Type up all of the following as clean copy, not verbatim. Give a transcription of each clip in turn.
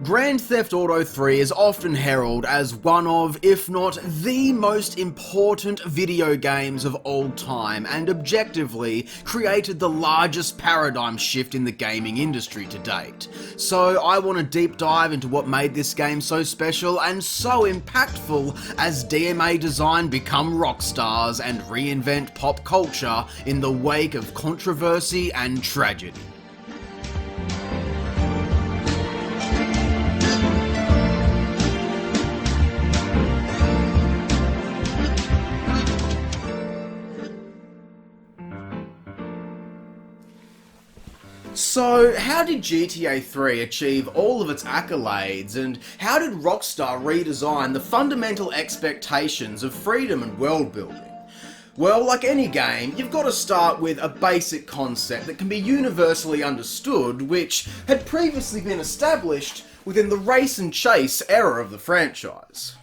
Grand Theft Auto 3 is often heralded as one of, if not the most important video games of all time, and objectively created the largest paradigm shift in the gaming industry to date. So I want to deep dive into what made this game so special and so impactful as DMA Design become rock stars and reinvent pop culture in the wake of controversy and tragedy. So, how did GTA 3 achieve all of its accolades, and how did Rockstar redesign the fundamental expectations of freedom and world building? Well, like any game, you've got to start with a basic concept that can be universally understood, which had previously been established within the race and chase era of the franchise.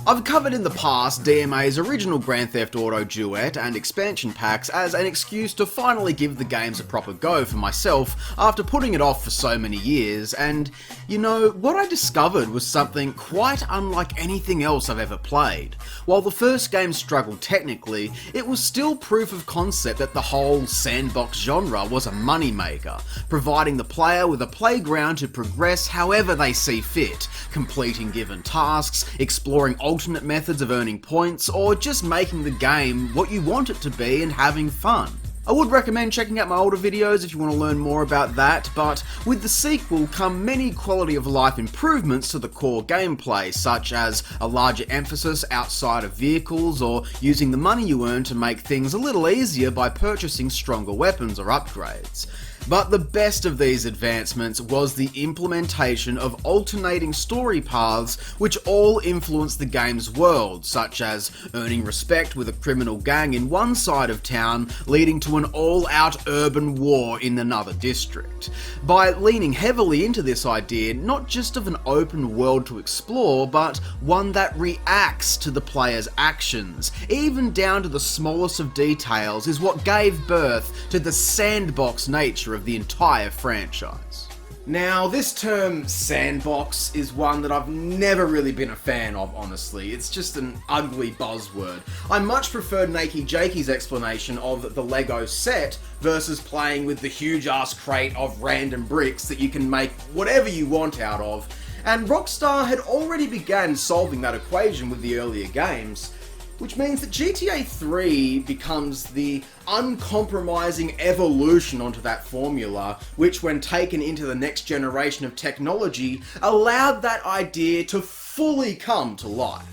I've covered in the past DMA's original Grand Theft Auto duet and expansion packs as an excuse to finally give the games a proper go for myself after putting it off for so many years, and you know, what I discovered was something quite unlike anything else I've ever played. While the first game struggled technically, it was still proof of concept that the whole sandbox genre was a moneymaker, providing the player with a playground to progress however they see fit, completing given tasks, exploring alternate methods of earning points, or just making the game what you want it to be and having fun. I would recommend checking out my older videos if you want to learn more about that, but with the sequel come many quality of life improvements to the core gameplay, such as a larger emphasis outside of vehicles, or using the money you earn to make things a little easier by purchasing stronger weapons or upgrades. But the best of these advancements was the implementation of alternating story paths which all influenced the game's world, such as earning respect with a criminal gang in one side of town, leading to an all-out urban war in another district. By leaning heavily into this idea, not just of an open world to explore, but one that reacts to the player's actions, even down to the smallest of details, is what gave birth to the sandbox nature of the entire franchise. Now, this term sandbox is one that I've never really been a fan of, honestly. It's just an ugly buzzword. I much preferred Nakey Jakey's explanation of the Lego set versus playing with the huge ass crate of random bricks that you can make whatever you want out of. And Rockstar had already begun solving that equation with the earlier games, which means that GTA 3 becomes the uncompromising evolution onto that formula, which when taken into the next generation of technology, allowed that idea to fully come to life.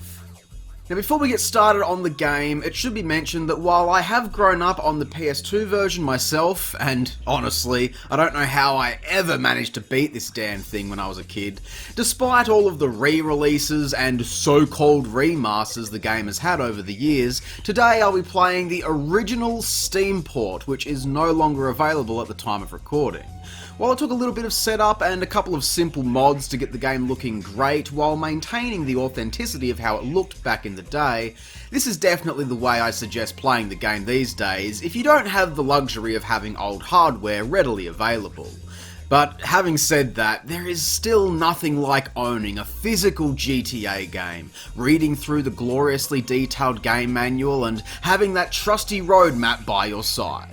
Now, before we get started on the game, it should be mentioned that while I have grown up on the PS2 version myself, and honestly, I don't know how I ever managed to beat this damn thing when I was a kid, despite all of the re-releases and so-called remasters the game has had over the years, today I'll be playing the original Steam port, which is no longer available at the time of recording. While it took a little bit of setup and a couple of simple mods to get the game looking great while maintaining the authenticity of how it looked back in the day, this is definitely the way I suggest playing the game these days if you don't have the luxury of having old hardware readily available. But having said that, there is still nothing like owning a physical GTA game, reading through the gloriously detailed game manual and having that trusty roadmap by your side.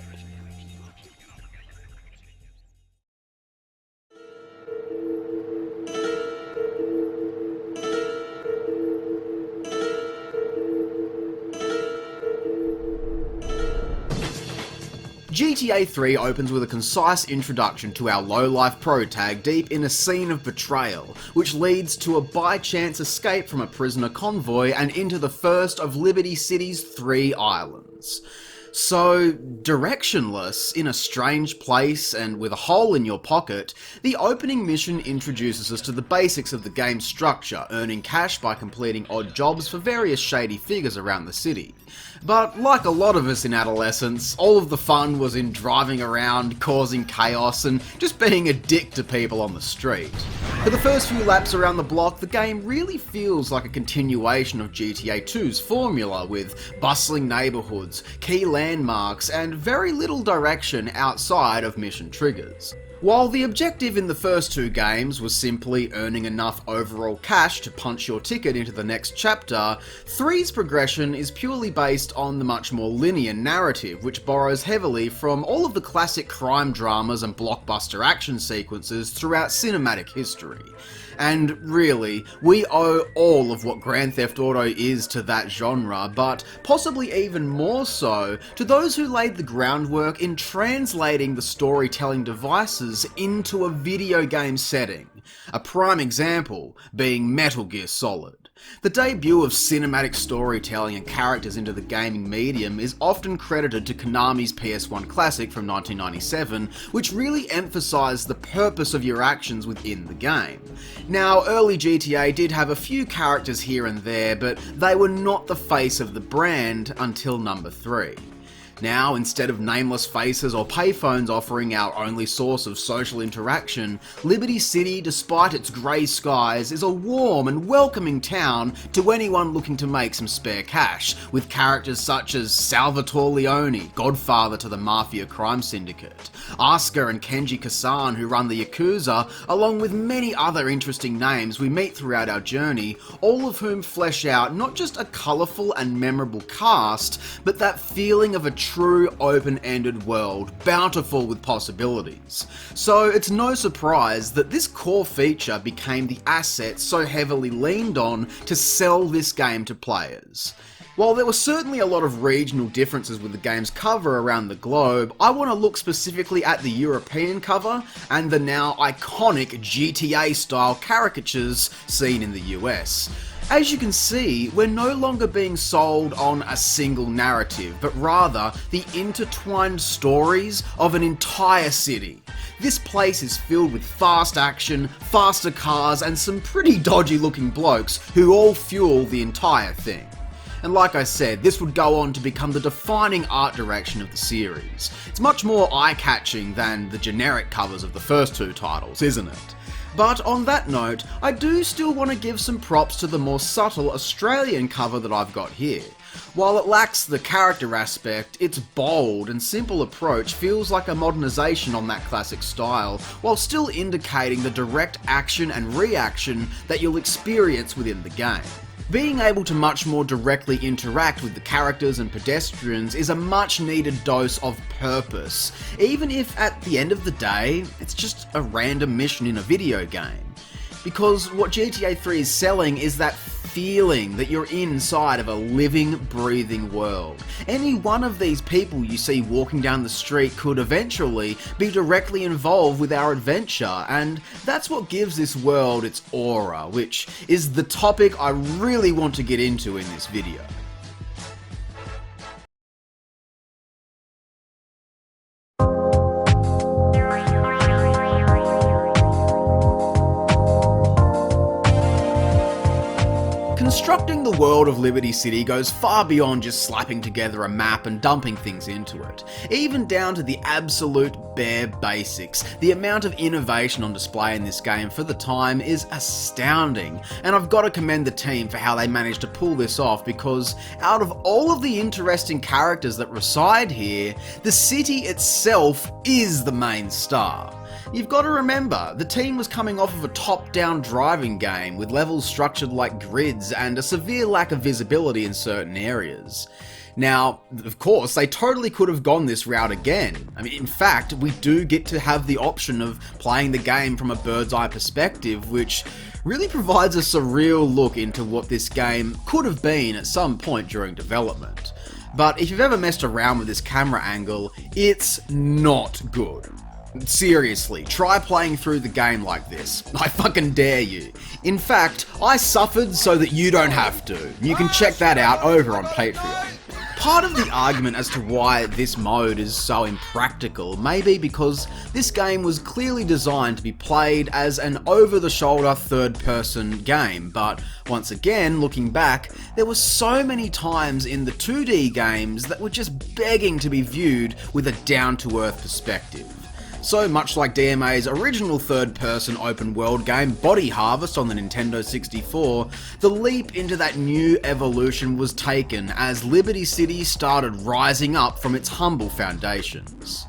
GTA 3 opens with a concise introduction to our low-life protag deep in a scene of betrayal, which leads to a by-chance escape from a prisoner convoy and into the first of Liberty City's 3 islands. So, directionless, in a strange place, and with a hole in your pocket, the opening mission introduces us to the basics of the game's structure, earning cash by completing odd jobs for various shady figures around the city. But like a lot of us in adolescence, all of the fun was in driving around, causing chaos, and just being a dick to people on the street. For the first few laps around the block, the game really feels like a continuation of GTA 2's formula, with bustling neighbourhoods, key landmarks, and very little direction outside of mission triggers. While the objective in the first two games was simply earning enough overall cash to punch your ticket into the next chapter, 3's progression is purely based on the much more linear narrative, which borrows heavily from all of the classic crime dramas and blockbuster action sequences throughout cinematic history. And really, we owe all of what Grand Theft Auto is to that genre, but possibly even more so to those who laid the groundwork in translating the storytelling devices into a video game setting. A prime example being Metal Gear Solid. The debut of cinematic storytelling and characters into the gaming medium is often credited to Konami's PS1 classic from 1997, which really emphasised the purpose of your actions within the game. Now, early GTA did have a few characters here and there, but they were not the face of the brand until number 3. Now, instead of nameless faces or payphones offering our only source of social interaction, Liberty City, despite its grey skies, is a warm and welcoming town to anyone looking to make some spare cash, with characters such as Salvatore Leone, godfather to the Mafia crime syndicate, Asuka and Kenji Kasan who run the Yakuza, along with many other interesting names we meet throughout our journey, all of whom flesh out not just a colourful and memorable cast, but that feeling of a true open-ended world, bountiful with possibilities. So it's no surprise that this core feature became the asset so heavily leaned on to sell this game to players. While there were certainly a lot of regional differences with the game's cover around the globe, I want to look specifically at the European cover and the now iconic GTA-style caricatures seen in the US. As you can see, we're no longer being sold on a single narrative, but rather the intertwined stories of an entire city. This place is filled with fast action, faster cars, and some pretty dodgy looking blokes who all fuel the entire thing. And like I said, this would go on to become the defining art direction of the series. It's much more eye-catching than the generic covers of the first two titles, isn't it? But on that note, I do still want to give some props to the more subtle Australian cover that I've got here. While it lacks the character aspect, its bold and simple approach feels like a modernisation on that classic style, while still indicating the direct action and reaction that you'll experience within the game. Being able to much more directly interact with the characters and pedestrians is a much needed dose of purpose, even if at the end of the day, it's just a random mission in a video game. Because what GTA 3 is selling is that feeling that you're inside of a living, breathing world. Any one of these people you see walking down the street could eventually be directly involved with our adventure, and that's what gives this world its aura, which is the topic I really want to get into in this video. Constructing the world of Liberty City goes far beyond just slapping together a map and dumping things into it, even down to the absolute bare basics. The amount of innovation on display in this game for the time is astounding, and I've got to commend the team for how they managed to pull this off, because out of all of the interesting characters that reside here, the city itself is the main star. You've got to remember, the team was coming off of a top-down driving game with levels structured like grids and a severe lack of visibility in certain areas. Now, of course, they totally could have gone this route again. I mean, in fact, we do get to have the option of playing the game from a bird's eye perspective, which really provides us a real look into what this game could have been at some point during development. But if you've ever messed around with this camera angle, it's not good. Seriously, try playing through the game like this. I fucking dare you. In fact, I suffered so that you don't have to. You can check that out over on Patreon. Part of the argument as to why this mode is so impractical may be because this game was clearly designed to be played as an over-the-shoulder third-person game, but once again, looking back, there were so many times in the 2D games that were just begging to be viewed with a down-to-earth perspective. So much like DMA's original third-person open-world game, Body Harvest on the Nintendo 64, the leap into that new evolution was taken as Liberty City started rising up from its humble foundations.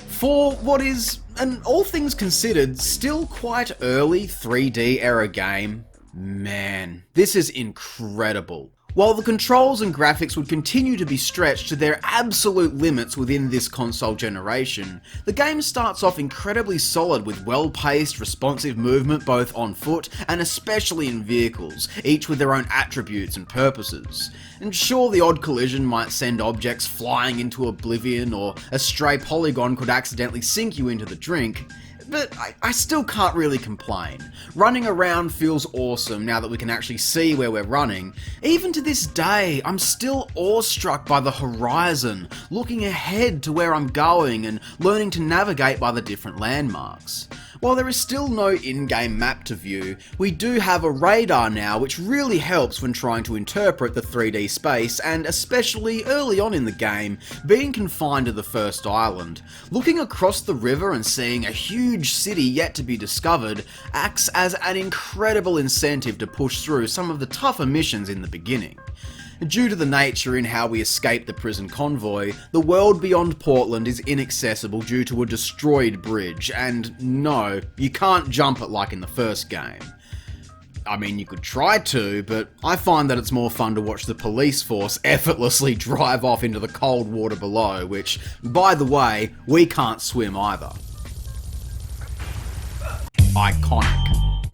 For what is and all things considered, still quite early 3D era game. Man, this is incredible. While the controls and graphics would continue to be stretched to their absolute limits within this console generation, the game starts off incredibly solid with well-paced, responsive movement both on foot and especially in vehicles, each with their own attributes and purposes. And sure, the odd collision might send objects flying into oblivion, or a stray polygon could accidentally sink you into the drink, but I still can't really complain. Running around feels awesome now that we can actually see where we're running. Even to this day, I'm still awestruck by the horizon, looking ahead to where I'm going and learning to navigate by the different landmarks. While there is still no in-game map to view, we do have a radar now, which really helps when trying to interpret the 3D space, and especially early on in the game, being confined to the first island. Looking across the river and seeing a huge city yet to be discovered acts as an incredible incentive to push through some of the tougher missions in the beginning. Due to the nature in how we escape the prison convoy, the world beyond Portland is inaccessible due to a destroyed bridge, and no, you can't jump it like in the first game. I mean, you could try to, but I find that it's more fun to watch the police force effortlessly drive off into the cold water below, which, by the way, we can't swim either. Iconic.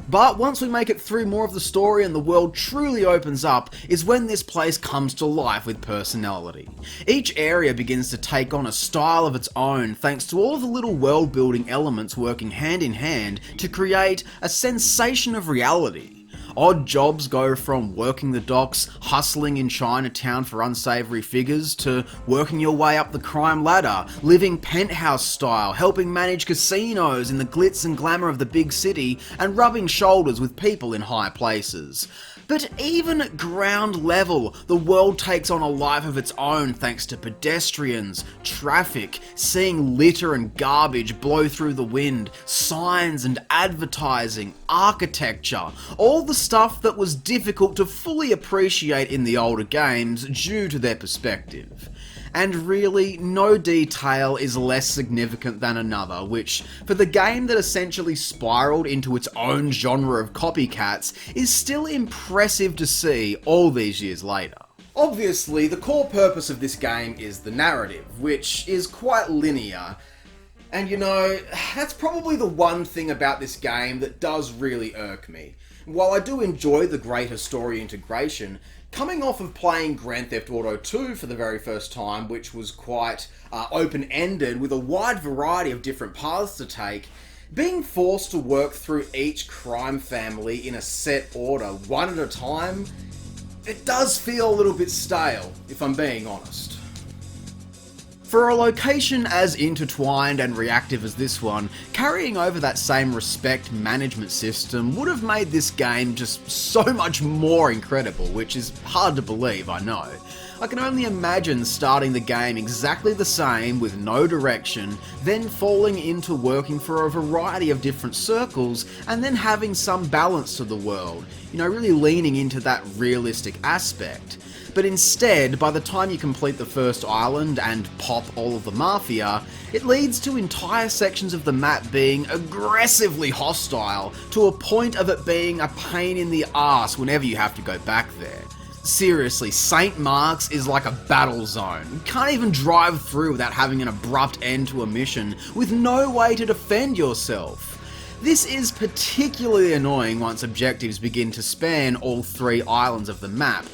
But once we make it through more of the story and the world truly opens up, is when this place comes to life with personality. Each area begins to take on a style of its own thanks to all of the little world building elements working hand in hand to create a sensation of reality. Odd jobs go from working the docks, hustling in Chinatown for unsavoury figures, to working your way up the crime ladder, living penthouse style, helping manage casinos in the glitz and glamour of the big city, and rubbing shoulders with people in high places. But even at ground level, the world takes on a life of its own thanks to pedestrians, traffic, seeing litter and garbage blow through the wind, signs and advertising, architecture, all the stuff that was difficult to fully appreciate in the older games due to their perspective. And really, no detail is less significant than another, which, for the game that essentially spiraled into its own genre of copycats, is still impressive to see all these years later. Obviously, the core purpose of this game is the narrative, which is quite linear. And you know, that's probably the one thing about this game that does really irk me. While I do enjoy the greater story integration, coming off of playing Grand Theft Auto 2 for the very first time, which was quite open-ended with a wide variety of different paths to take, being forced to work through each crime family in a set order, one at a time, it does feel a little bit stale, if I'm being honest. For a location as intertwined and reactive as this one, carrying over that same respect management system would have made this game just so much more incredible, which is hard to believe, I know. I can only imagine starting the game exactly the same with no direction, then falling into working for a variety of different circles, and then having some balance to the world, you know, really leaning into that realistic aspect. But instead, by the time you complete the first island and pop all of the Mafia, it leads to entire sections of the map being aggressively hostile, to a point of it being a pain in the arse whenever you have to go back there. Seriously, St. Mark's is like a battle zone. You can't even drive through without having an abrupt end to a mission, with no way to defend yourself. This is particularly annoying once objectives begin to span all 3 islands of the map.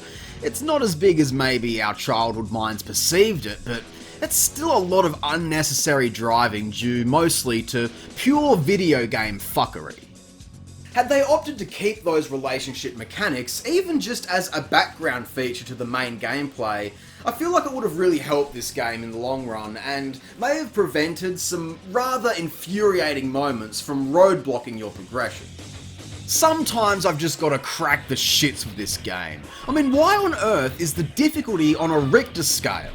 It's not as big as maybe our childhood minds perceived it, but it's still a lot of unnecessary driving due mostly to pure video game fuckery. Had they opted to keep those relationship mechanics, even just as a background feature to the main gameplay, I feel like it would have really helped this game in the long run, and may have prevented some rather infuriating moments from roadblocking your progression. Sometimes I've just got to crack the shits with this game. I mean, why on earth is the difficulty on a Richter scale?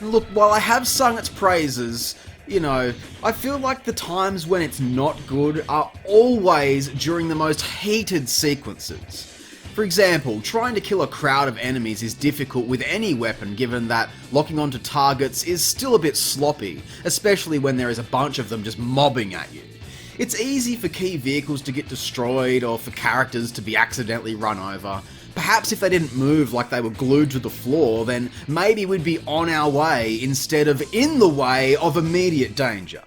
Look, while I have sung its praises, you know, I feel like the times when it's not good are always during the most heated sequences. For example, trying to kill a crowd of enemies is difficult with any weapon given that locking onto targets is still a bit sloppy, especially when there is a bunch of them just mobbing at you. It's easy for key vehicles to get destroyed or for characters to be accidentally run over. Perhaps if they didn't move like they were glued to the floor, then maybe we'd be on our way instead of in the way of immediate danger.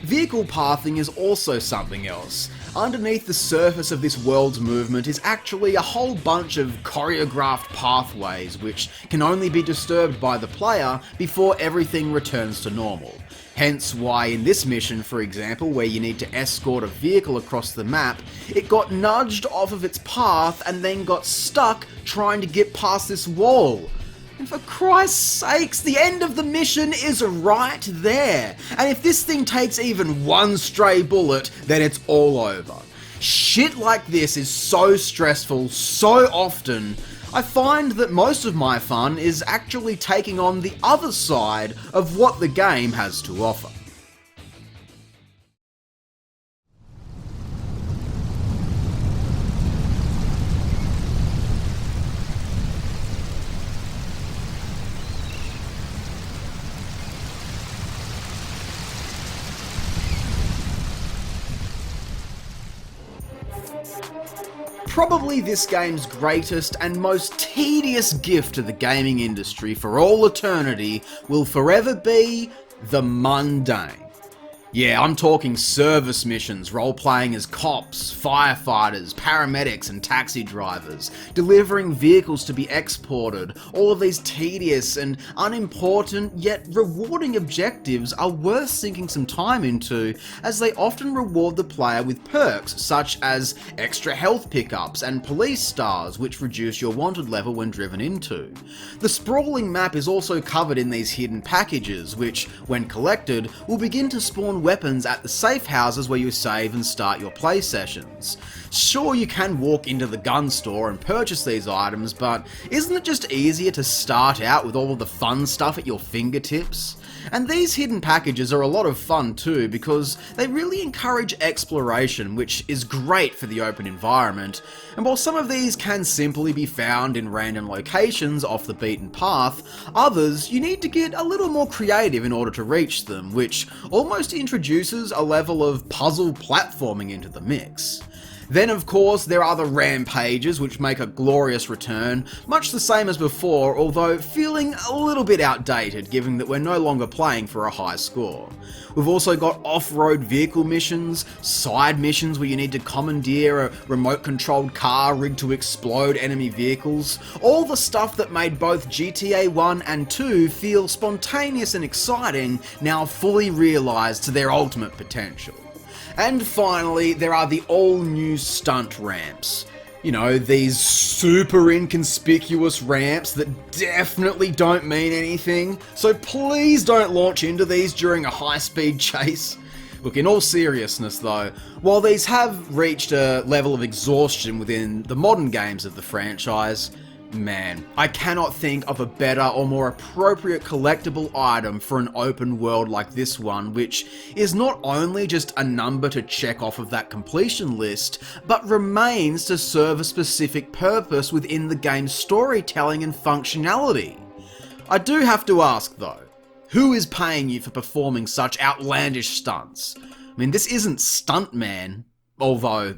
Vehicle pathing is also something else. Underneath the surface of this world's movement is actually a whole bunch of choreographed pathways which can only be disturbed by the player before everything returns to normal. Hence why in this mission, for example, where you need to escort a vehicle across the map, it got nudged off of its path and then got stuck trying to get past this wall. And for Christ's sakes, the end of the mission is right there. And if this thing takes even one stray bullet, then it's all over. Shit like this is so stressful so often. I find that most of my fun is actually taking on the other side of what the game has to offer. Probably this game's greatest and most tedious gift to the gaming industry for all eternity will forever be the mundane. Yeah, I'm talking service missions, role-playing as cops, firefighters, paramedics and taxi drivers, delivering vehicles to be exported. All of these tedious and unimportant yet rewarding objectives are worth sinking some time into, as they often reward the player with perks such as extra health pickups and police stars, which reduce your wanted level when driven into. The sprawling map is also covered in these hidden packages, which, when collected, will begin to spawn weapons at the safe houses where you save and start your play sessions. Sure, you can walk into the gun store and purchase these items, but isn't it just easier to start out with all of the fun stuff at your fingertips? And these hidden packages are a lot of fun too, because they really encourage exploration, which is great for the open environment. And while some of these can simply be found in random locations off the beaten path, others you need to get a little more creative in order to reach them, which almost introduces a level of puzzle platforming into the mix. Then of course there are the rampages, which make a glorious return, much the same as before, although feeling a little bit outdated given that we're no longer playing for a high score. We've also got off-road vehicle missions, side missions where you need to commandeer a remote-controlled car rigged to explode enemy vehicles, all the stuff that made both GTA 1 and 2 feel spontaneous and exciting, now fully realised to their ultimate potential. And finally, there are the all-new stunt ramps. You know, these super inconspicuous ramps that definitely don't mean anything, so please don't launch into these during a high-speed chase. Look, in all seriousness though, while these have reached a level of exhaustion within the modern games of the franchise, man, I cannot think of a better or more appropriate collectible item for an open world like this one, which is not only just a number to check off of that completion list, but remains to serve a specific purpose within the game's storytelling and functionality. I do have to ask though, who is paying you for performing such outlandish stunts? I mean, this isn't Stuntman. Although,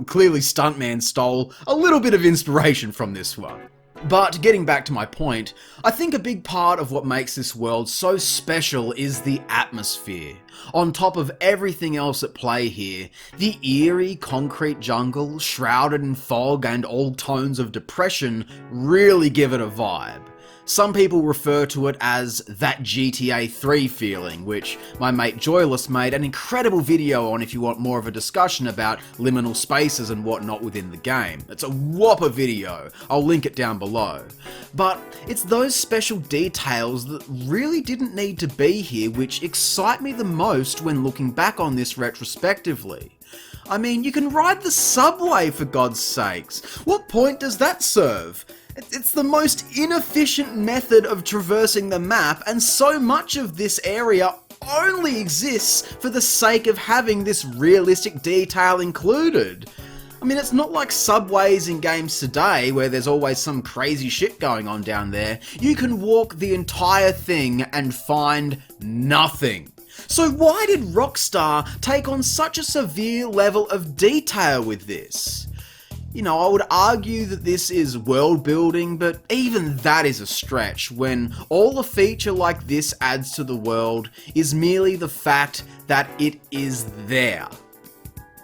clearly Stuntman stole a little bit of inspiration from this one. But getting back to my point, I think a big part of what makes this world so special is the atmosphere. On top of everything else at play here, the eerie concrete jungle, shrouded in fog and all tones of depression, really give it a vibe. Some people refer to it as that GTA 3 feeling, which my mate JOYLESS made an incredible video on if you want more of a discussion about liminal spaces and whatnot within the game. It's a whopper video, I'll link it down below. But it's those special details that really didn't need to be here which excite me the most when looking back on this retrospectively. I mean, you can ride the subway for God's sakes. What point does that serve? It's the most inefficient method of traversing the map, and so much of this area only exists for the sake of having this realistic detail included. I mean, it's not like subways in games today where there's always some crazy shit going on down there. You can walk the entire thing and find nothing. So why did Rockstar take on such a severe level of detail with this? You know, I would argue that this is world building, but even that is a stretch when all a feature like this adds to the world is merely the fact that it is there.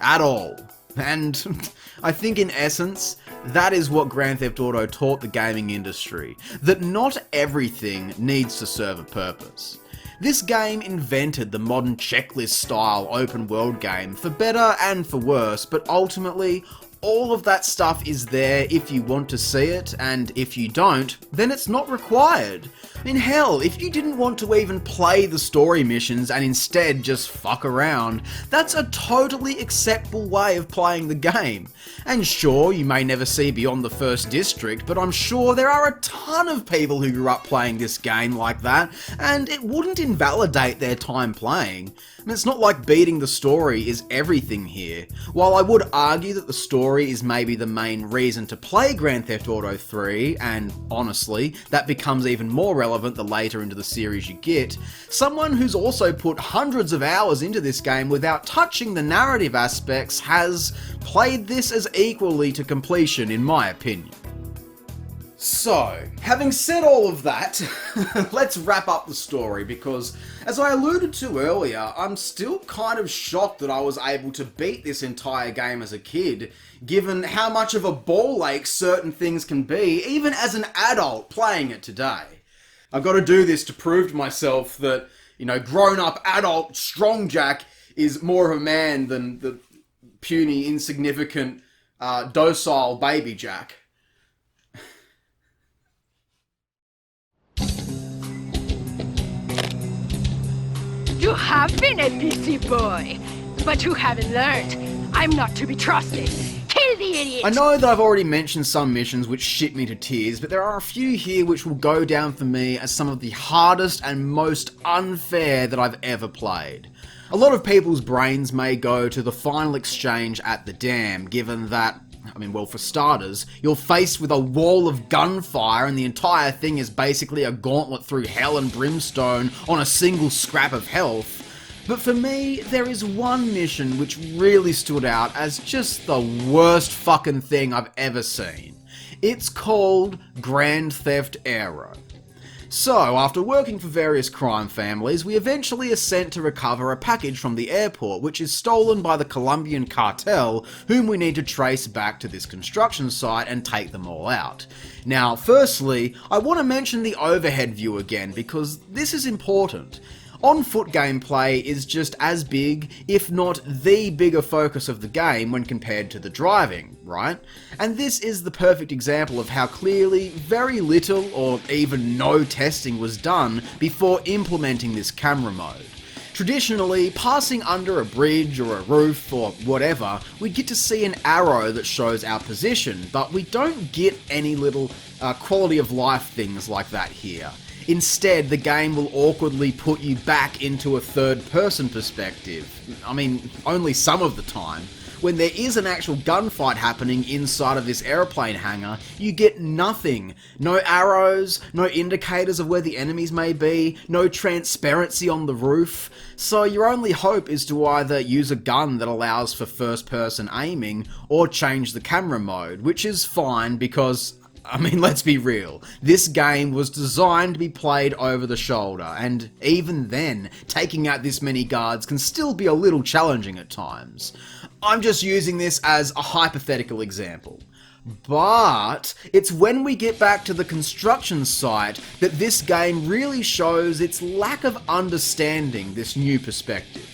At all. And I think in essence, that is what Grand Theft Auto taught the gaming industry, that not everything needs to serve a purpose. This game invented the modern checklist-style open-world game for better and for worse, but ultimately, all of that stuff is there if you want to see it, and if you don't, then it's not required. I mean, hell, if you didn't want to even play the story missions and instead just fuck around, that's a totally acceptable way of playing the game. And sure, you may never see beyond the first district, but I'm sure there are a ton of people who grew up playing this game like that, and it wouldn't invalidate their time playing. I mean, it's not like beating the story is everything here. While I would argue that the story is maybe the main reason to play Grand Theft Auto 3, and honestly, that becomes even more relevant the later into the series you get, someone who's also put hundreds of hours into this game without touching the narrative aspects has played this as equally to completion, in my opinion. So, having said all of that, let's wrap up the story because, as I alluded to earlier, I'm still kind of shocked that I was able to beat this entire game as a kid, given how much of a ball ache certain things can be, even as an adult playing it today. I've got to do this to prove to myself that, you know, grown-up adult strong Jack is more of a man than the puny, insignificant, docile baby Jack. You have been a busy boy, but you haven't learned. I'm not to be trusted. Kill the idiot! I know that I've already mentioned some missions which shit me to tears, but there are a few here which will go down for me as some of the hardest and most unfair that I've ever played. A lot of people's brains may go to the final exchange at the dam, given that, I mean, well, for starters, you're faced with a wall of gunfire and the entire thing is basically a gauntlet through hell and brimstone on a single scrap of health. But for me, there is one mission which really stood out as just the worst fucking thing I've ever seen. It's called Grand Theft Aero. So, after working for various crime families, we eventually are sent to recover a package from the airport, which is stolen by the Colombian cartel, whom we need to trace back to this construction site and take them all out. Now, firstly, I want to mention the overhead view again, because this is important. On-foot gameplay is just as big, if not the bigger focus of the game when compared to the driving, right? And this is the perfect example of how clearly very little or even no testing was done before implementing this camera mode. Traditionally, passing under a bridge or a roof or whatever, we get to see an arrow that shows our position, but we don't get any little quality of life things like that here. Instead, the game will awkwardly put you back into a third-person perspective. I mean, only some of the time. When there is an actual gunfight happening inside of this airplane hangar, you get nothing. No arrows, no indicators of where the enemies may be, no transparency on the roof. So your only hope is to either use a gun that allows for first-person aiming, or change the camera mode, which is fine because, I mean, let's be real. This game was designed to be played over the shoulder, and even then, taking out this many guards can still be a little challenging at times. I'm just using this as a hypothetical example. But it's when we get back to the construction site that this game really shows its lack of understanding this new perspective.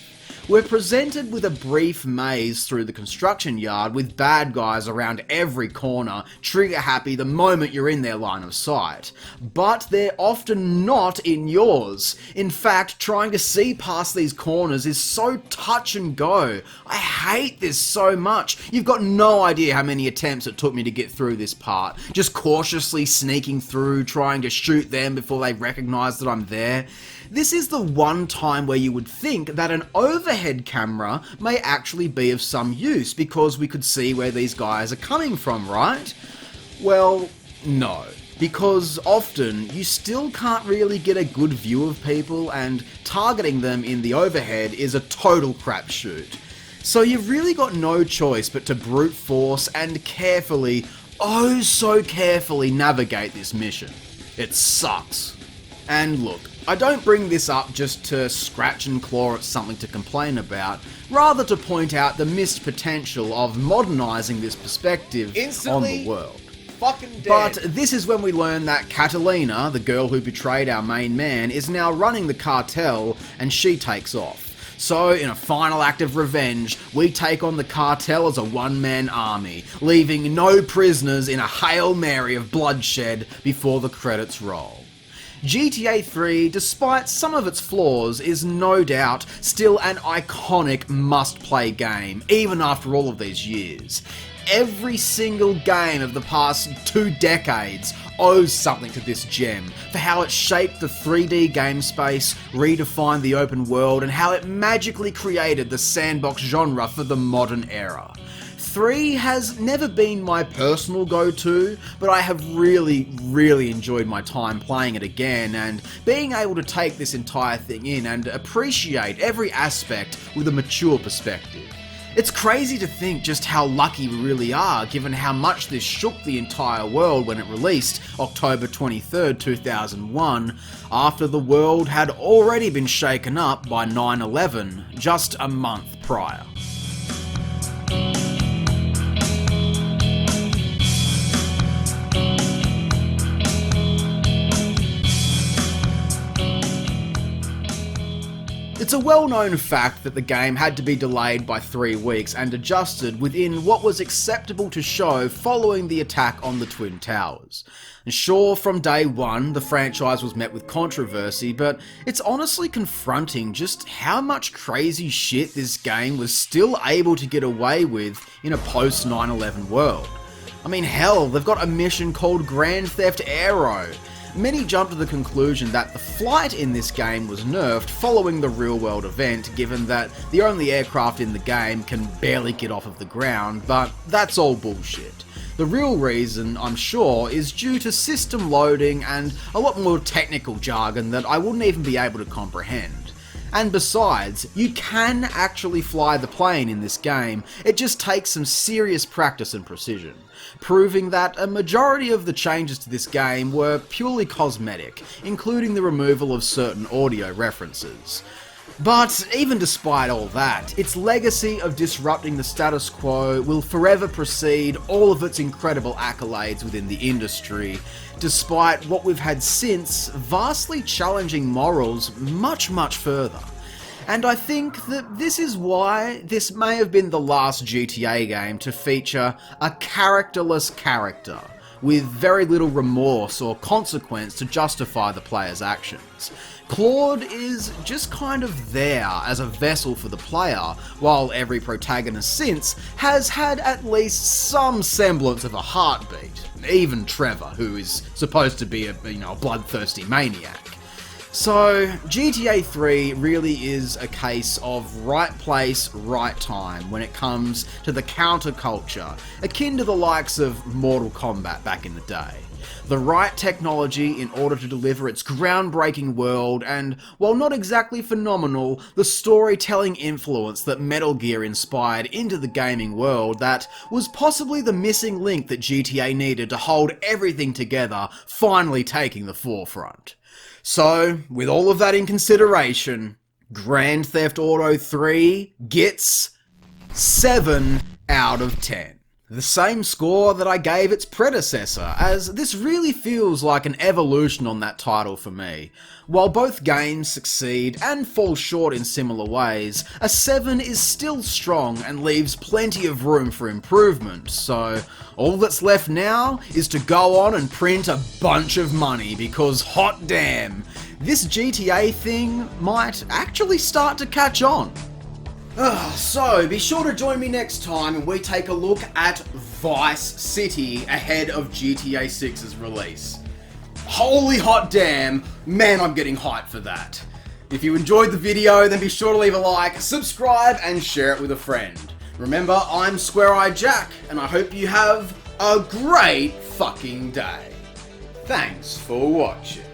We're presented with a brief maze through the construction yard with bad guys around every corner, trigger happy the moment you're in their line of sight. But they're often not in yours. In fact, trying to see past these corners is so touch and go. I hate this so much. You've got no idea how many attempts it took me to get through this part. Just cautiously sneaking through, trying to shoot them before they recognize that I'm there. This is the one time where you would think that an overhead camera may actually be of some use because we could see where these guys are coming from, right? Well, no. Because often you still can't really get a good view of people, and targeting them in the overhead is a total crapshoot. So you've really got no choice but to brute force and carefully, oh so carefully navigate this mission. It sucks. And look, I don't bring this up just to scratch and claw at something to complain about, rather to point out the missed potential of modernising this perspective on the world. Fucking dead. But this is when we learn that Catalina, the girl who betrayed our main man, is now running the cartel, and she takes off. So, in a final act of revenge, we take on the cartel as a one-man army, leaving no prisoners in a Hail Mary of bloodshed before the credits roll. GTA 3, despite some of its flaws, is no doubt still an iconic must-play game, even after all of these years. Every single game of the past 2 decades owes something to this gem, for how it shaped the 3D game space, redefined the open world, and how it magically created the sandbox genre for the modern era. 3 has never been my personal go-to, but I have really enjoyed my time playing it again, and being able to take this entire thing in and appreciate every aspect with a mature perspective. It's crazy to think just how lucky we really are, given how much this shook the entire world when it released October 23rd, 2001, after the world had already been shaken up by 9/11 just a month prior. It's a well-known fact that the game had to be delayed by 3 weeks and adjusted within what was acceptable to show following the attack on the Twin Towers. And sure, from day one, the franchise was met with controversy, but it's honestly confronting just how much crazy shit this game was still able to get away with in a post-9/11 world. I mean, hell, they've got a mission called Grand Theft Aero. Many jumped to the conclusion that the flight in this game was nerfed following the real-world event, given that the only aircraft in the game can barely get off of the ground, but that's all bullshit. The real reason, I'm sure, is due to system loading and a lot more technical jargon that I wouldn't even be able to comprehend. And besides, you can actually fly the plane in this game, it just takes some serious practice and precision, proving that a majority of the changes to this game were purely cosmetic, including the removal of certain audio references. But even despite all that, its legacy of disrupting the status quo will forever precede all of its incredible accolades within the industry, despite what we've had since vastly challenging morals much further. And I think that this is why this may have been the last GTA game to feature a characterless character, with very little remorse or consequence to justify the player's actions. Claude is just kind of there as a vessel for the player, while every protagonist since has had at least some semblance of a heartbeat. Even Trevor, who is supposed to be a bloodthirsty maniac. So, GTA 3 really is a case of right place, right time when it comes to the counterculture, akin to the likes of Mortal Kombat back in the day. The right technology in order to deliver its groundbreaking world, and while not exactly phenomenal, the storytelling influence that Metal Gear inspired into the gaming world that was possibly the missing link that GTA needed to hold everything together, finally taking the forefront. So, with all of that in consideration, Grand Theft Auto 3 gets 7 out of 10. The same score that I gave its predecessor, as this really feels like an evolution on that title for me. While both games succeed and fall short in similar ways, a 7 is still strong and leaves plenty of room for improvement, so all that's left now is to go on and print a bunch of money, because hot damn, this GTA thing might actually start to catch on. So, be sure to join me next time when we take a look at Vice City ahead of GTA 6's release. Holy hot damn, man, I'm getting hyped for that. If you enjoyed the video, then be sure to leave a like, subscribe, and share it with a friend. Remember, I'm Square-Eyed Jack, and I hope you have a great fucking day. Thanks for watching.